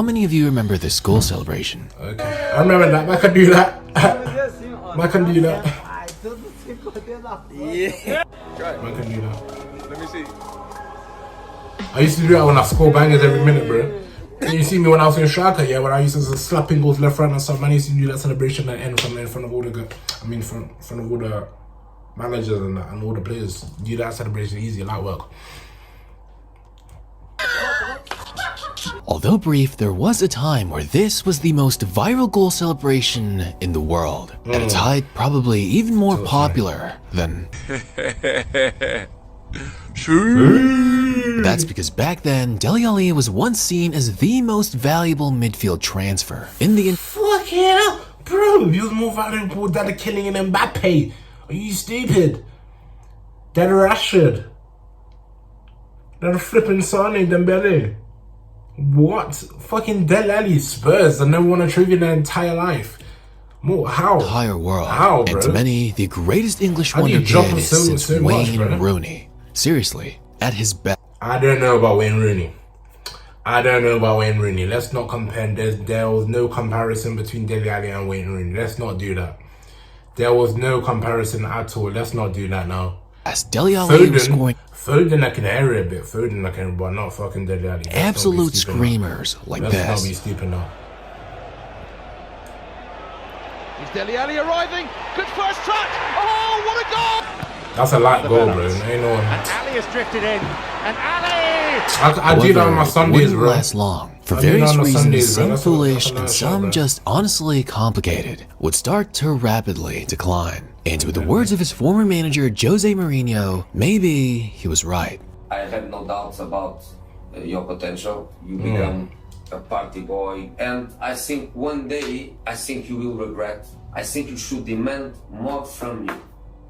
How many of you remember this goal celebration? Okay, I remember that. I can do that. I can do that. Yeah. I can do that. Let me see. I used to do that when I score bangers every minute, bro. You see me when I was in striker, yeah, when I used to slapping goals left, right, and stuff. Man, I used to do that celebration at the end in front of all the, in front of all the managers and that, and all the players. Do that celebration easy, light work. Although brief, there was a time where this was the most viral goal celebration in the world. At its height, probably even more popular than... That's because back then, Dele Alli was once seen as the most valuable midfield transfer in the... Fuck yeah, bro, he was more valuable than the killing in Mbappe. Are you stupid? Than Rashford. Than flipping Sane, Dembele. What? Fucking Dele Alli, Spurs, and never won a trophy in their entire life. How? Entire world. How, bro? And to many, the greatest English wonder kid since Wayne Rooney. Seriously, at his best. I don't know about Wayne Rooney. Let's not compare. There was no comparison between Dele Alli and Wayne Rooney. Let's not do that. There was no comparison at all. Let's not do that now. As Dele Alli was scoring... Foden, I can hear it a bit. Foden, I can, but not fucking Dele Alli. Absolute screamers like this. Let's not be stupid now. Is Dele Alli arriving? Good first touch. Oh, what a goal! That's a light goal, bro. Ain't no one. And Ali has drifted in. And Ali! I do that on my Sundays, bro. Last long. For various reasons, some foolish and some just honestly complicated, would start to rapidly decline. And with the words of his former manager, Jose Mourinho, maybe he was right. I have no doubts about your potential. You become a party boy. And I think one day, you will regret. I think you should demand more from you.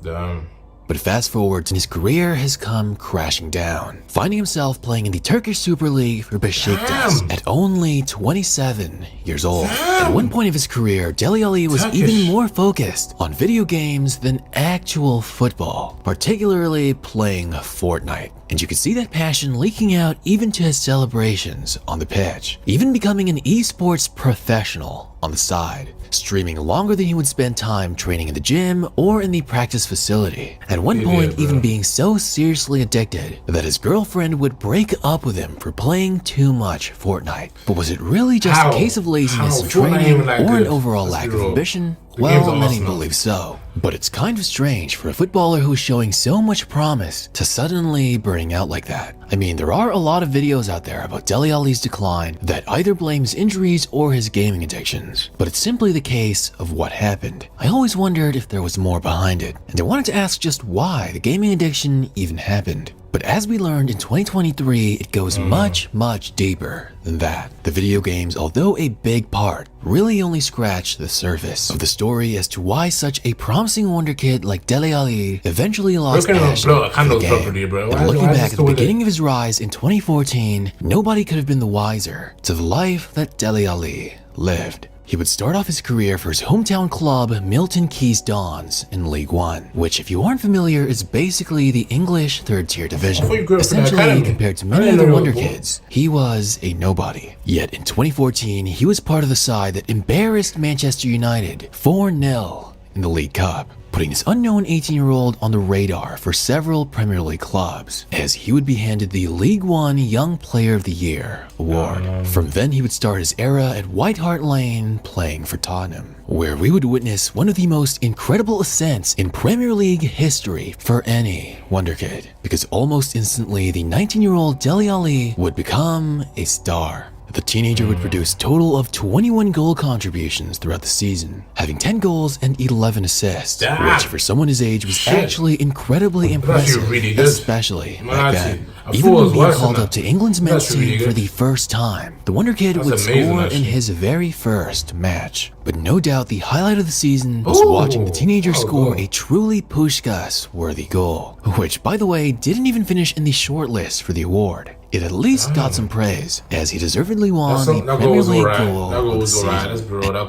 Damn. But fast forward, and his career has come crashing down, finding himself playing in the Turkish Super League for Besiktas at only 27 years old. At one point of his career, Dele Alli was even more focused on video games than actual football, particularly playing Fortnite. And you could see that passion leaking out even to his celebrations on the pitch, even becoming an esports professional on the side, streaming longer than he would spend time training in the gym or in the practice facility. At one point, even being so seriously addicted that his girlfriend would break up with him for playing too much Fortnite. But was it really just a case of laziness in training or an overall lack of ambition? Well, many believe so. But it's kind of strange for a footballer who is showing so much promise to suddenly burning out like that. I mean, there are a lot of videos out there about Dele Alli's decline that either blames injuries or his gaming addictions, but it's simply the case of what happened. I always wondered if there was more behind it, and I wanted to ask just why the gaming addiction even happened. But as we learned in 2023, it goes much, much deeper than that. The video games, although a big part, really only scratch the surface of the story as to why such a promising wonder kid like Dele Alli eventually lost passion for the game. And looking back at the beginning of his rise in 2014, nobody could have been the wiser to the life that Dele Alli lived. He would start off his career for his hometown club, Milton Keynes Dons, in League One, which, if you aren't familiar, is basically the English third-tier division. Essentially, compared to many other wonder kids, he was a nobody. Yet in 2014, he was part of the side that embarrassed Manchester United 4-0 in the League Cup, putting this unknown 18-year-old on the radar for several Premier League clubs, as he would be handed the League One Young Player of the Year award. From then, he would start his era at White Hart Lane, playing for Tottenham, where we would witness one of the most incredible ascents in Premier League history for any wonder kid, because almost instantly, the 19-year-old Dele Alli would become a star. The teenager would produce a total of 21 goal contributions throughout the season, having 10 goals and 11 assists, which for someone his age was actually incredibly impressive, especially back then. Even when being called up to England's men's team for the first time, the wonder kid would score in his very first match. But no doubt the highlight of the season was watching the teenager score a truly Puskás-worthy goal, which, by the way, didn't even finish in the shortlist for the award. it at least got some praise, as he deservedly won the That goal Premier was League alright. goal That goal of the was alright. season. Let's be real. That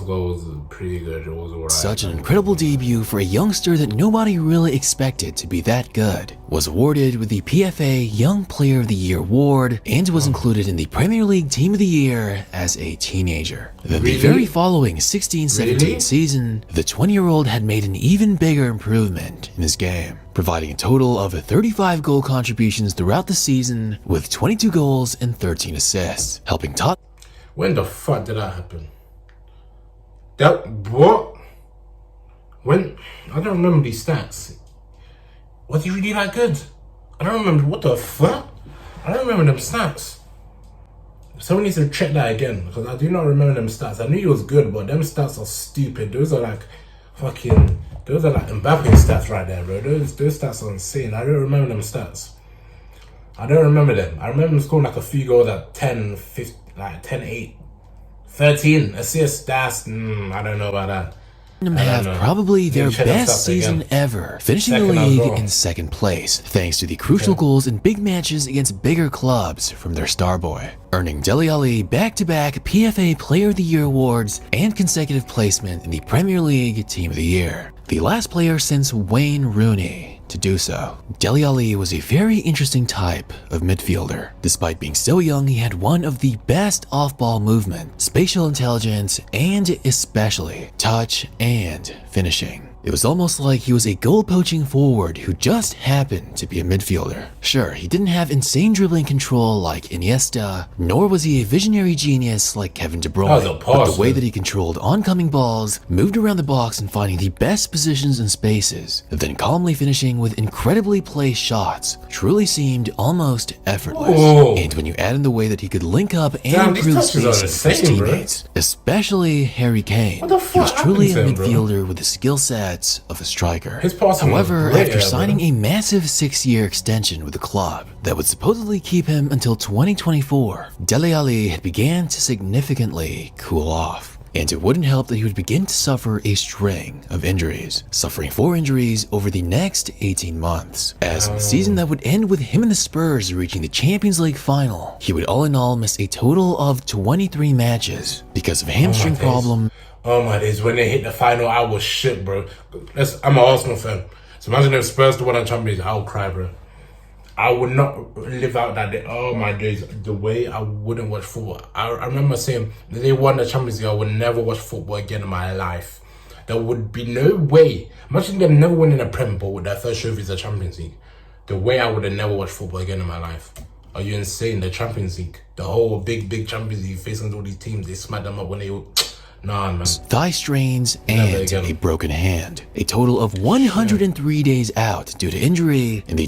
goal was pretty good. It was alright. Such an incredible debut for a youngster that nobody really expected to be that good. Was awarded with the PFA Young Player of the Year award and was included in the Premier League Team of the Year as a teenager. Then the very following 16-17 season, the 20-year-old had made an even bigger improvement in his game, providing a total of 35 goal contributions throughout the season with 22 goals and 13 assists, helping Tottenham. When the fuck did that happen? What? When? I don't remember these stats. Was he really that good? I don't remember. What the fuck? I don't remember them stats. Someone needs to check that again, because I do not remember them stats. I knew he was good, but them stats are stupid. Those are like fucking... Those are like Mbappe stats right there, bro. Those stats are insane. I don't remember them stats. I don't remember them. I remember him scoring like a few goals at 10, 15, like 10, 8, 13 assists. That's, I don't know about that. Have probably their check best themselves season again. ever, finishing Second the as league well. in second place, thanks to the crucial goals in big matches against bigger clubs from their star boy, earning Dele Alli back-to-back PFA Player of the Year awards and consecutive placement in the Premier League Team of the Year. The last player since Wayne Rooney to do so. Dele Alli was a very interesting type of midfielder. Despite being so young, he had one of the best off-ball movement, spatial intelligence, and especially touch and finishing. It was almost like he was a goal-poaching forward who just happened to be a midfielder. Sure, he didn't have insane dribbling control like Iniesta, nor was he a visionary genius like Kevin De Bruyne, That was a but the pass, way man. that he controlled oncoming balls, moved around the box and finding the best positions and spaces, then calmly finishing with incredibly placed shots, truly seemed almost effortless. Whoa. And when you add in the way that he could link up and Damn, these improve touches are spacing for his insane, bro. teammates, especially Harry Kane, What the he was fuck truly a happened to him, bro? midfielder with the skill sets of a striker. His passing was However, great, after yeah, signing bro. a massive 6-year extension with the club that would supposedly keep him until 2024, Dele Alli had began to significantly cool off. And it wouldn't help that he would begin to suffer a string of injuries, suffering 4 injuries over the next 18 months. As in the season that would end with him and the Spurs reaching the Champions League final, he would all in all miss a total of 23 matches because of hamstring days. problem. Oh my days, when they hit the final, I was shit, bro. I'm an Arsenal fan. So imagine if Spurs won the Champions League, I would cry, bro. I would not live out that day. Oh my days, the way I wouldn't watch football. I remember saying, if they won the Champions League, I would never watch football again in my life. There would be no way. Imagine them never winning a Prem Bowl with their first trophy is the Champions League. The way I would have never watched football again in my life. Are you insane? The Champions League. The whole big Champions League facing all these teams. They smack them up when they... Nah, man. Thigh strains, Never and again. a broken hand. A total of 103 days out due to injury in the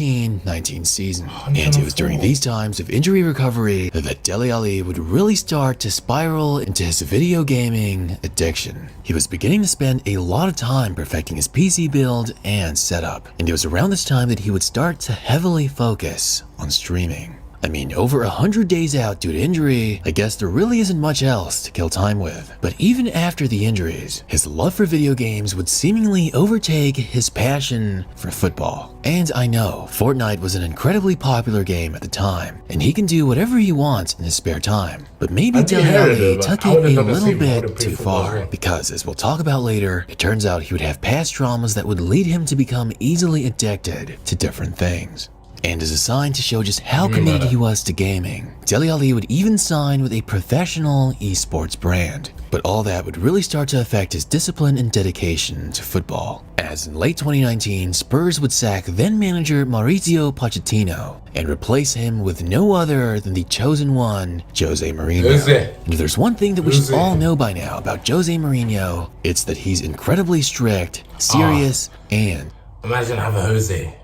2018-19 season. And it was during these times of injury recovery that Dele Alli would really start to spiral into his video gaming addiction. He was beginning to spend a lot of time perfecting his PC build and setup. And it was around this time that he would start to heavily focus on streaming. I mean, over 100 days out due to injury, I guess there really isn't much else to kill time with. But even after the injuries, his love for video games would seemingly overtake his passion for football. And I know, Fortnite was an incredibly popular game at the time, and he can do whatever he wants in his spare time. But maybe I did Dele hear it, Alli but took I it would've a done the little same. I would've bit played too football as far, well. because as we'll talk about later, it turns out he would have past traumas that would lead him to become easily addicted to different things. And as a sign to show just how committed he was to gaming, Dele Alli would even sign with a professional esports brand. But all that would really start to affect his discipline and dedication to football. As in late 2019, Spurs would sack then-manager Maurizio Pochettino and replace him with no other than the chosen one, Jose Mourinho. Jose. And if there's one thing that we should Jose. all know by now about Jose Mourinho, it's that he's incredibly strict, serious, and Imagine having Jose.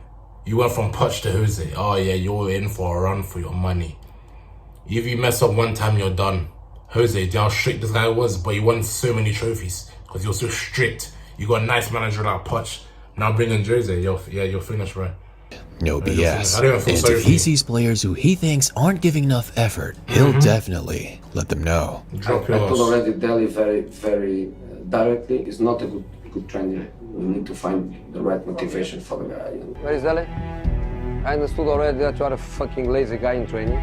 You went from Poch to Jose. Oh yeah, you're in for a run for your money. If you mess up one time, you're done. Jose, do you know how strict this guy was? But he won so many trophies because he was so strict. You got a nice manager like Poch. Now bringing Jose, you're finished, bro. no I don't BS. even feel And sorry if for he you. sees players who he thinks aren't giving enough effort, he'll definitely let them know. Drop I told yours. already Dele very directly. It's not a good training. We need to find the right motivation for the guy. Where is Dele? I understood already that you are a fucking lazy guy in training.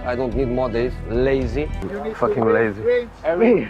I don't need more days. Lazy. Fucking lazy. And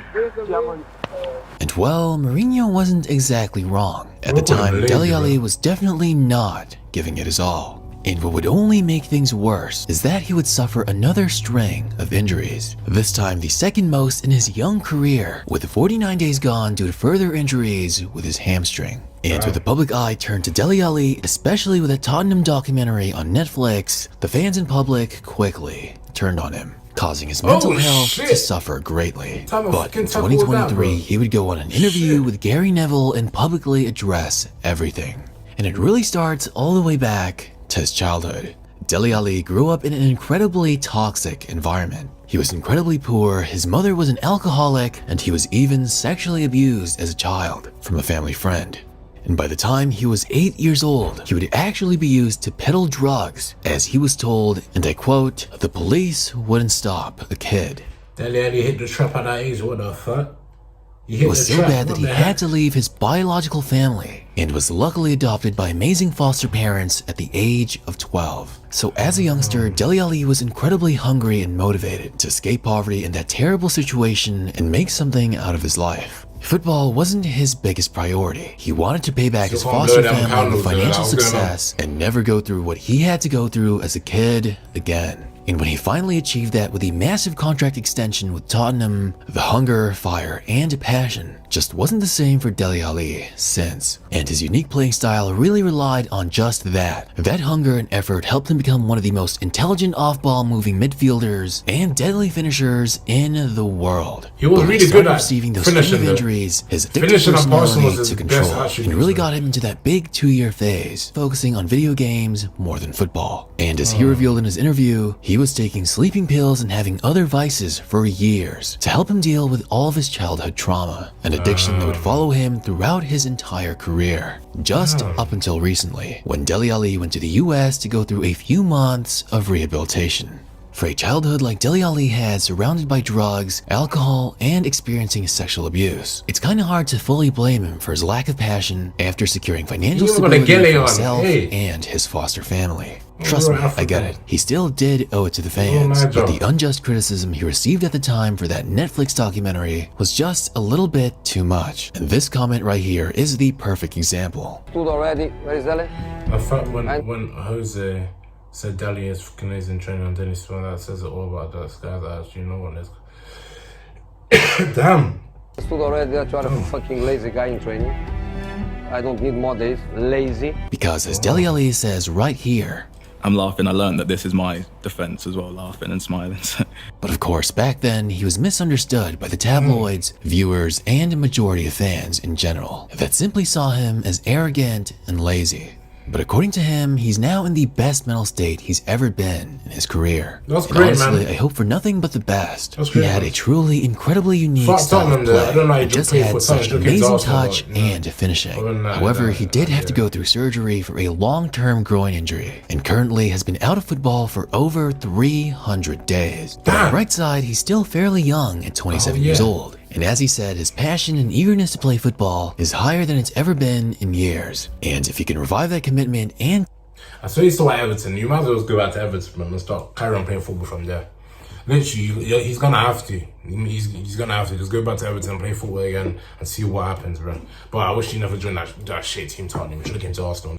well, Mourinho wasn't exactly wrong. At the time, Dele Alli was definitely not giving it his all. And what would only make things worse is that he would suffer another string of injuries. This time the second most in his young career, with 49 days gone due to further injuries with his hamstring. And with the public eye turned to Dele Alli, especially with a Tottenham documentary on Netflix, the fans in public quickly turned on him, causing his mental health to suffer greatly. But in 2023, he would go on an interview with Gary Neville and publicly address everything. And it really starts all the way back to his childhood. Dele Alli grew up in an incredibly toxic environment. He was incredibly poor, his mother was an alcoholic, and he was even sexually abused as a child from a family friend. And by the time he was 8 years old, he would actually be used to peddle drugs, as he was told, and I quote, "The police wouldn't stop a kid." Dele Alli hit the trap at that age, what the fuck? It was so bad that he had to leave his biological family and was luckily adopted by amazing foster parents at the age of 12. So as a youngster, Dele Alli was incredibly hungry and motivated to escape poverty and that terrible situation and make something out of his life. Football wasn't his biggest priority. He wanted to pay back his foster family with financial success and never go through what he had to go through as a kid again. And when he finally achieved that with a massive contract extension with Tottenham, the hunger, fire, and passion just wasn't the same for Dele Alli since. And his unique playing style really relied on just that. That hunger and effort helped him become one of the most intelligent off-ball moving midfielders and deadly finishers in the world. He was really good at receiving those string of injuries. His addictive personality took control and really got him into that big 2-year phase, focusing on video games more than football. And as he revealed in his interview, he was taking sleeping pills and having other vices for years to help him deal with all of his childhood trauma, an addiction that would follow him throughout his entire career, just up until recently, when Dele Alli went to the US to go through a few months of rehabilitation. For a childhood like Dele Alli had, surrounded by drugs, alcohol, and experiencing sexual abuse, it's kinda hard to fully blame him for his lack of passion after securing financial stability for himself and his foster family. Trust me, I get it. He still did owe it to the fans, but the unjust criticism he received at the time for that Netflix documentary was just a little bit too much. And this comment right here is the perfect example. Already, where is Dele? I thought when Jose said Dele is Canadian training on Dennis Swan, that says it all about those guys that actually know what it is. Damn. I understood already that you are a fucking lazy guy in training. I don't need more days. Lazy. Because as Dele Alli says right here, I'm laughing. I learned that this is my defense as well, laughing and smiling. But of course, back then, he was misunderstood by the tabloids, viewers, and a majority of fans in general that simply saw him as arrogant and lazy. But according to him, he's now in the best mental state he's ever been in his career. That's and great, honestly, man. I hope for nothing but the best. That's he great, had man. a truly incredibly unique Fuck style of Tottenham, I don't know how play you and just play had for such Tottenham. amazing Look at Arsenal, touch but, yeah. and finishing. Other than that, However, he did have yeah. to go through surgery for a long-term groin injury and currently has been out of football for over 300 days. But on the Damn. right side, he's still fairly young at 27 years yeah. old. And as he said, his passion and eagerness to play football is higher than it's ever been in years. And if he can revive that commitment and I saw you still at Everton. You might as well just go back to Everton, man, and start carry on playing football from there. Literally, he's gonna have to. He's gonna have to just go back to Everton, play football again, and see what happens, bro. But I wish he never joined that shit team Tottenham. He should have came to Arsenal.